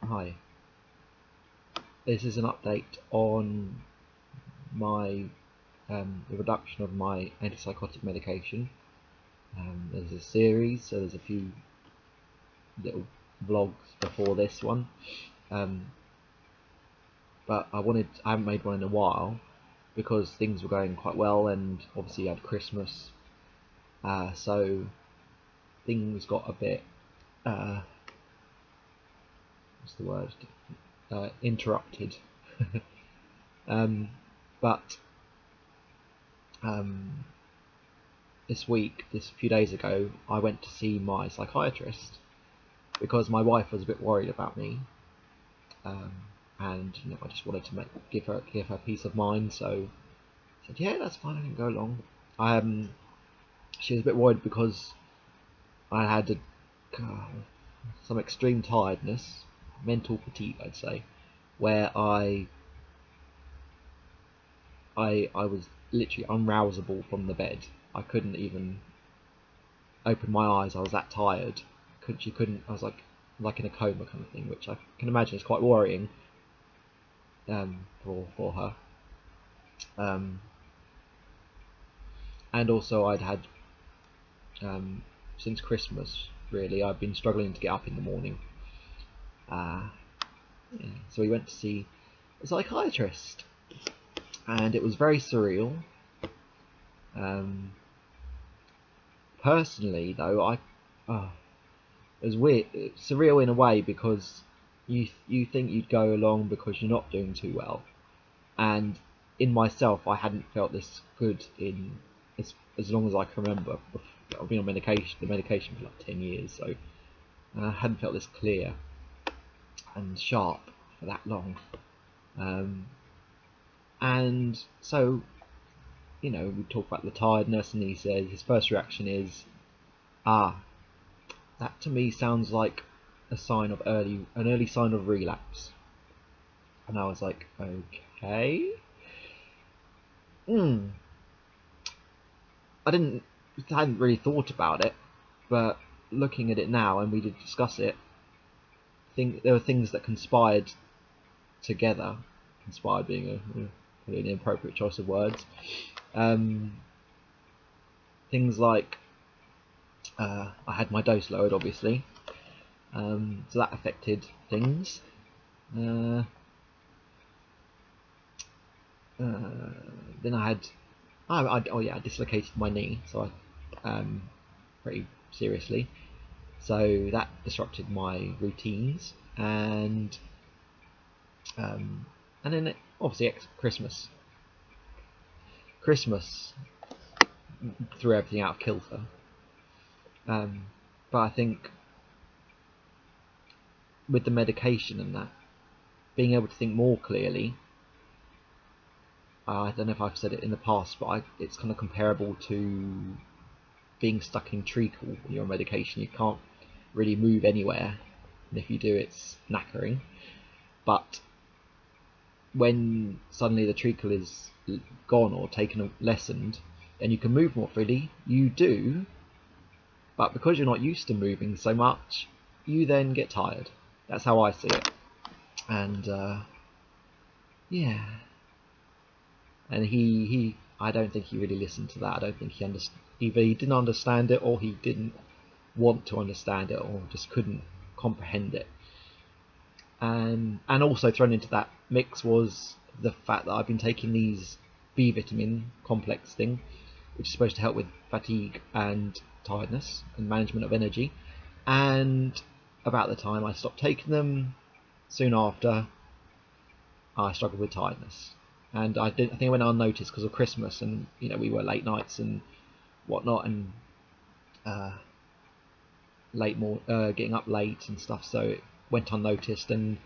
Hi, this is an update on my the reduction of my antipsychotic medication. There's a series, so there's a few little vlogs before this one, um, but I haven't made one in a while because things were going quite well, and obviously I had Christmas, so things got a bit what's the word? Interrupted. But this few days ago, I went to see my psychiatrist because my wife was a bit worried about me, and I just wanted to give her peace of mind. So I said, yeah, that's fine, I can go along. She was a bit worried because I had some extreme tiredness, mental fatigue, I'd say, where I was literally unrousable from the bed. I couldn't even open my eyes. I was that tired. She couldn't. I was like in a coma kind of thing, which I can imagine is quite worrying for her. And also, I'd had since Christmas. Really, I've been struggling to get up in the morning. Yeah. So we went to see a psychiatrist, and it was very surreal. Personally, though, it was weird, surreal in a way, because you think you'd go along because you're not doing too well, and in myself, I hadn't felt this good in as long as I can remember. I've been on the medication for like 10 years, so I hadn't felt this clear and sharp for that long. And so, we talk about the tiredness, and he says his first reaction is, that to me sounds like an early sign of relapse. And I was like, okay. I hadn't really thought about it, but looking at it now, and we did discuss it, there were things that conspired together. Conspired being an inappropriate choice of words. Things like I had my dose lowered, obviously, so that affected things. Then I dislocated my knee, so pretty seriously. So that disrupted my routines, and then obviously Christmas threw everything out of kilter. But I think with the medication and that, being able to think more clearly, I don't know if I've said it in the past, but it's kind of comparable to being stuck in treacle when you're on medication. You can't really move anywhere, and if you do, it's knackering. But when suddenly the treacle is gone or lessened, and you can move more freely, you do. But because you're not used to moving so much, you then get tired. That's how I see it. And yeah. And I don't think he really listened to that. I don't think either he didn't understand it, or he didn't want to understand it, or just couldn't comprehend it. And also thrown into that mix was the fact that I've been taking these B vitamin complex thing, which is supposed to help with fatigue and tiredness and management of energy. And about the time I stopped taking them, soon after, I struggled with tiredness. And I think I went unnoticed because of Christmas, and we were late nights and whatnot, and getting up late and stuff, so it went unnoticed. And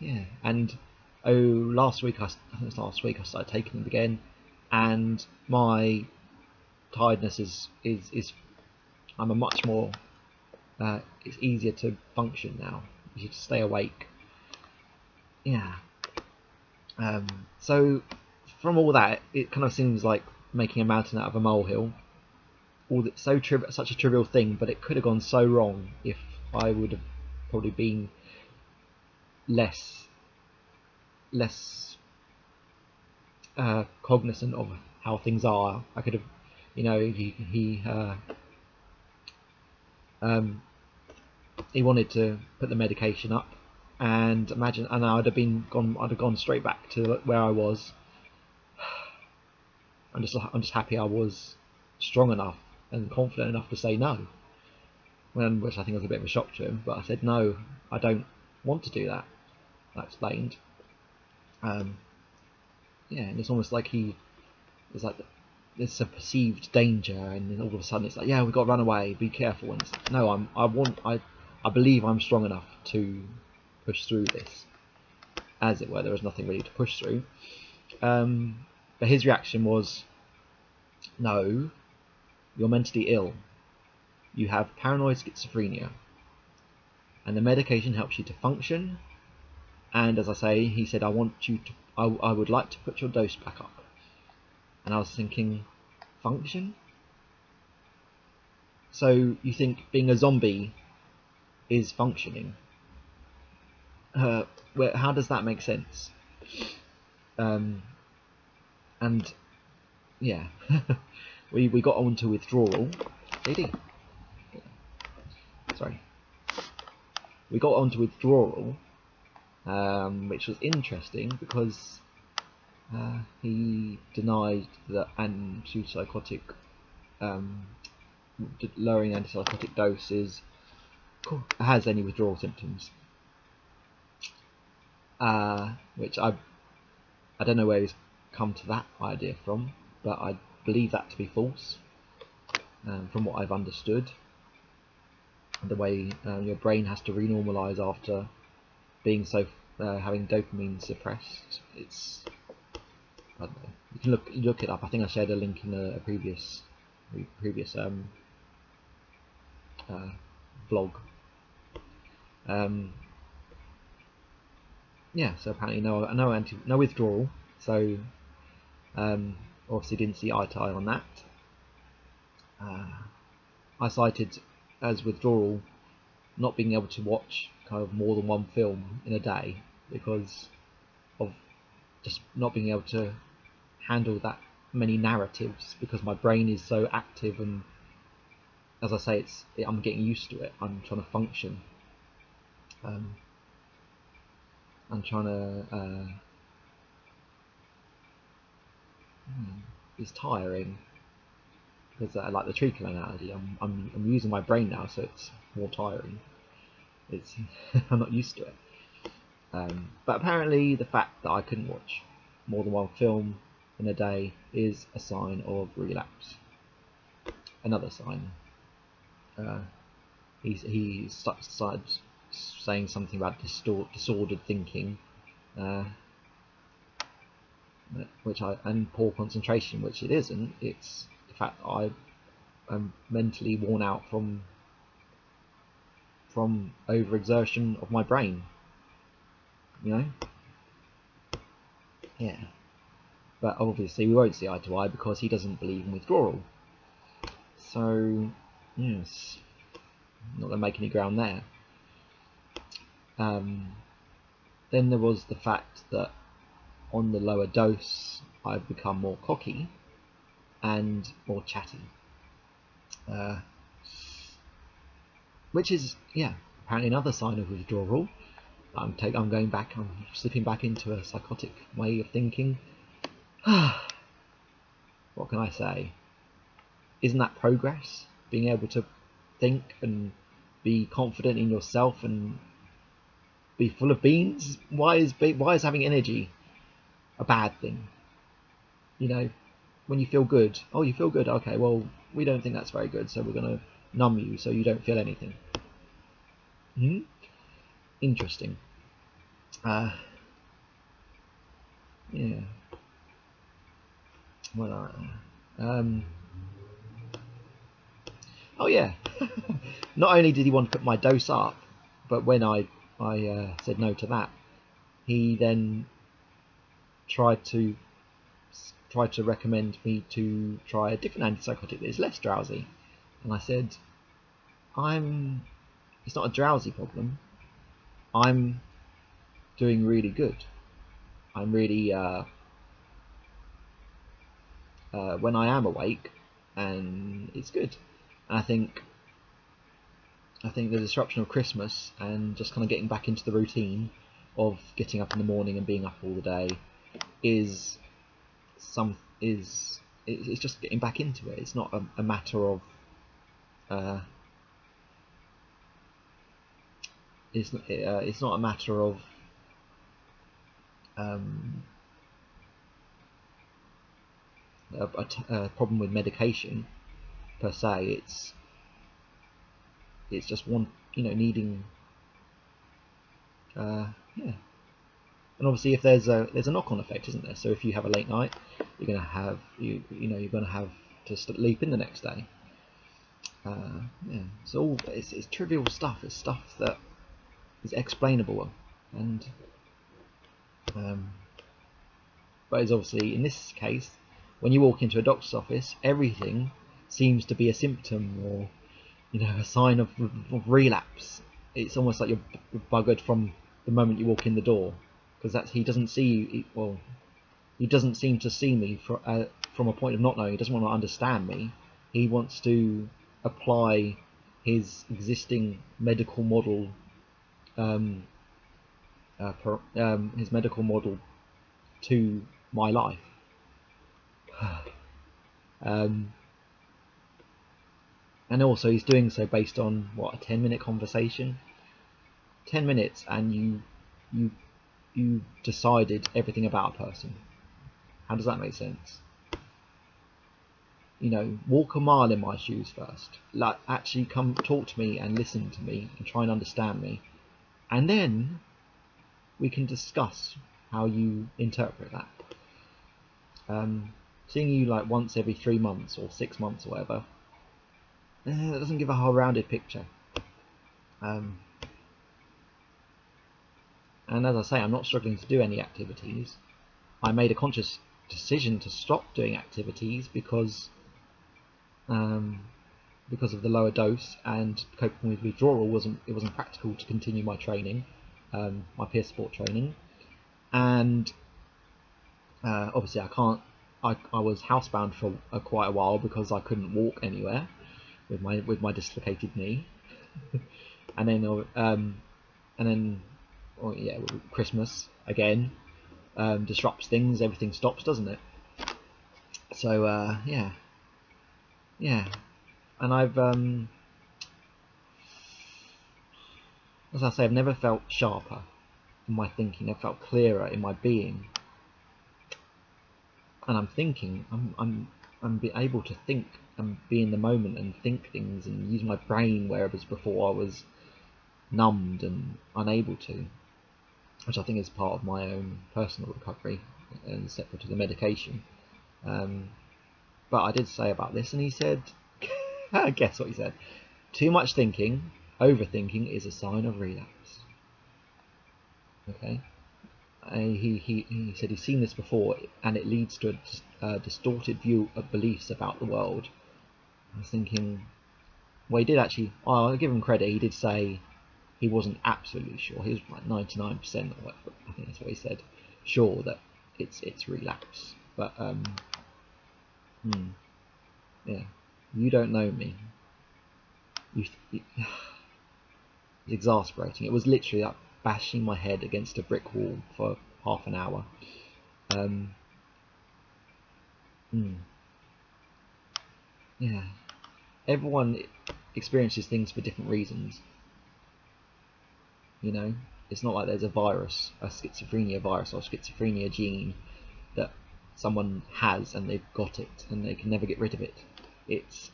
yeah, and last week I started taking them again, and my tiredness is I'm a much more it's easier to function now. You to stay awake. Yeah. So from all that, it kind of seems like making a mountain out of a molehill. Such a trivial thing, but it could have gone so wrong if I would have probably been less cognizant of how things are. I could have, he wanted to put the medication up, and I'd have gone straight back to where I was. I'm just happy I was strong enough and confident enough to say no, which I think was a bit of a shock to him. But I said no, I don't want to do that. I explained. And it's almost like it's like there's a perceived danger, and then all of a sudden it's like, yeah, we've got to run away, be careful. And it's, no, I believe I'm strong enough to push through this. As it were, there was nothing really to push through. But his reaction was, no, you're mentally ill. You have paranoid schizophrenia, and the medication helps you to function. And as I say, he said, I would like to put your dose back up. And I was thinking, function? So you think being a zombie is functioning? How does that make sense? And yeah, we got on to withdrawal. Sorry. We got on to withdrawal, which was interesting because he denied that antipsychotic, lowering antipsychotic doses has any withdrawal symptoms. Which I don't know where he's come to that idea from, but I believe that to be false. From what I've understood, the way your brain has to renormalize after being having dopamine suppressed. I don't know. You can look it up. I think I shared a link in a previous vlog. So apparently no withdrawal. So obviously didn't see eye to eye on that. I cited as withdrawal not being able to watch kind of more than one film in a day because of just not being able to handle that many narratives, because my brain is so active, and as I say, I'm getting used to it. I'm trying to function. I'm trying to. It's tiring because like the treacle analogy. I'm using my brain now, so it's more tiring. I'm not used to it. But apparently, the fact that I couldn't watch more than one film in a day is a sign of relapse. Another sign. He started saying something about disordered thinking, and poor concentration, which it isn't. It's the fact that I am mentally worn out from overexertion of my brain. Yeah. But obviously we won't see eye to eye because he doesn't believe in withdrawal. So yes, not gonna make any ground there. Then there was the fact that on the lower dose I've become more cocky and more chatty, which is apparently another sign of withdrawal. I'm slipping back into a psychotic way of thinking. What can I say? Isn't that progress? Being able to think and be confident in yourself and be full of beans? Why is having energy a bad thing? When you feel good, you feel good, okay, well, we don't think that's very good, so we're going to numb you so you don't feel anything. Interesting. Yeah. Well, oh yeah. Not only did he want to put my dose up, but when I said no to that, he then tried to recommend me to try a different antipsychotic that is less drowsy. And I said, it's not a drowsy problem. I'm doing really good. I'm really when I am awake, and it's good. And I think the disruption of Christmas and just kind of getting back into the routine of getting up in the morning and being up all the day is it's just getting back into it. It's not a matter of it's not a matter of a problem with medication per se. It's just one, needing yeah. And obviously, if there's a knock-on effect, isn't there? So if you have a late night, you're gonna have you're gonna have to sleep in the next day. Yeah, it's trivial stuff. It's stuff that is explainable, and but it's obviously, in this case, when you walk into a doctor's office, everything seems to be a symptom or a sign of relapse. It's almost like you're buggered from the moment you walk in the door, because he doesn't see you. He doesn't seem to see me from a point of not knowing. He doesn't want to understand me. He wants to apply his existing medical model, his medical model to my life. And also, he's doing so based on what, a 10-minute conversation. 10 minutes, and you decided everything about a person. How does that make sense? Walk a mile in my shoes first. Like, actually come talk to me and listen to me and try and understand me, and then we can discuss how you interpret that. Seeing you like once every 3 months or 6 months or whatever, that doesn't give a whole rounded picture. And as I say, I'm not struggling to do any activities. I made a conscious decision to stop doing activities because of the lower dose, and coping with withdrawal it wasn't practical to continue my training, my peer support training, and obviously I was housebound for quite a while because I couldn't walk anywhere with my dislocated knee. and then Christmas again disrupts things. Everything stops, doesn't it? So yeah, and I've as I say, I've never felt sharper in my thinking. I've felt clearer in my being, and I'm able to think and be in the moment and think things and use my brain, whereas before I was numbed and unable to, which I think is part of my own personal recovery and separate to the medication. But I did say about this, and he said, guess what he said? Too much thinking, overthinking, is a sign of relapse. Okay. He said he's seen this before, and it leads to a distorted view of beliefs about the world. I was thinking, well, he did actually, I'll give him credit, he did say he wasn't absolutely sure. He was like 99% or whatever, I think that's what he said, sure that it's relapse. But yeah, you don't know me. It's exasperating. It was literally like bashing my head against a brick wall for half an hour. Yeah, everyone experiences things for different reasons. It's not like there's a virus, a schizophrenia virus or schizophrenia gene that someone has and they've got it and they can never get rid of it. It's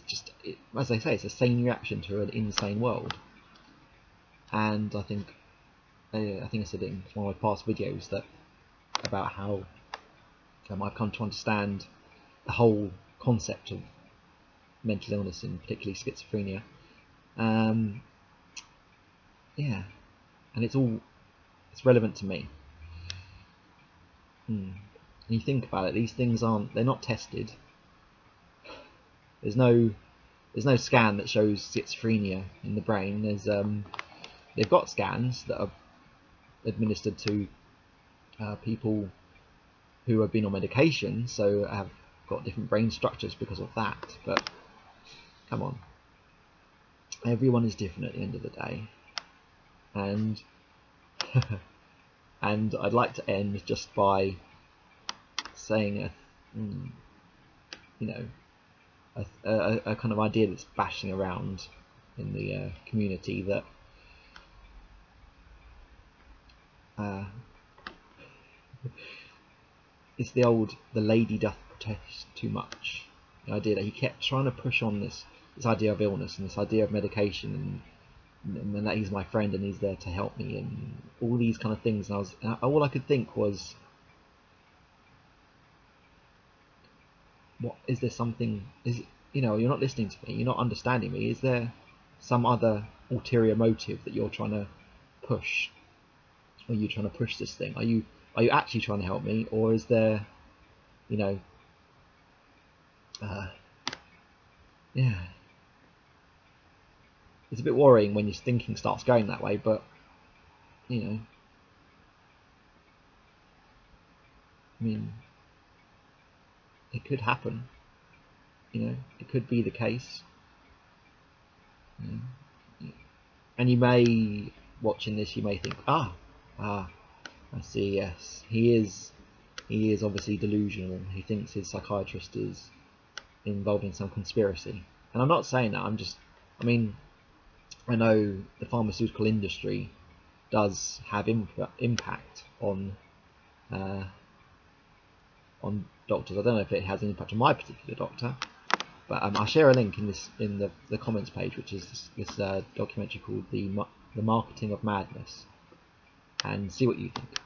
just, as I say, it's a sane reaction to an insane world. And I think I said it in one of my past videos about how I've come to understand the whole concept of mental illness, and particularly schizophrenia. Yeah, and it's relevant to me. And you think about it, these things they're not tested. There's no scan that shows schizophrenia in the brain. There's they've got scans that are administered to people who have been on medication, so have got different brain structures because of that. But come on, everyone is different at the end of the day, and and I'd like to end just by saying a kind of idea that's bashing around in the community, that it's the lady doth protest too much. The idea that he kept trying to push on this idea of illness and this idea of medication, and that he's my friend and he's there to help me and all these kind of things. And all I could think was, what is there something? You're not listening to me. You're not understanding me. Is there some other ulterior motive that you're trying to push? Are you trying to push this thing? Are you actually trying to help me, or is there, yeah, it's a bit worrying when your thinking starts going that way. But I mean, it could happen. It could be the case. And you may, watching this, you may think, I see, yes, he is obviously delusional. He thinks his psychiatrist is involved in some conspiracy. And I'm not saying that. I know the pharmaceutical industry does have impact on doctors. I don't know if it has an impact on my particular doctor, but I'll share a link in the comments page, which is this documentary called The Marketing of Madness, and see what you think.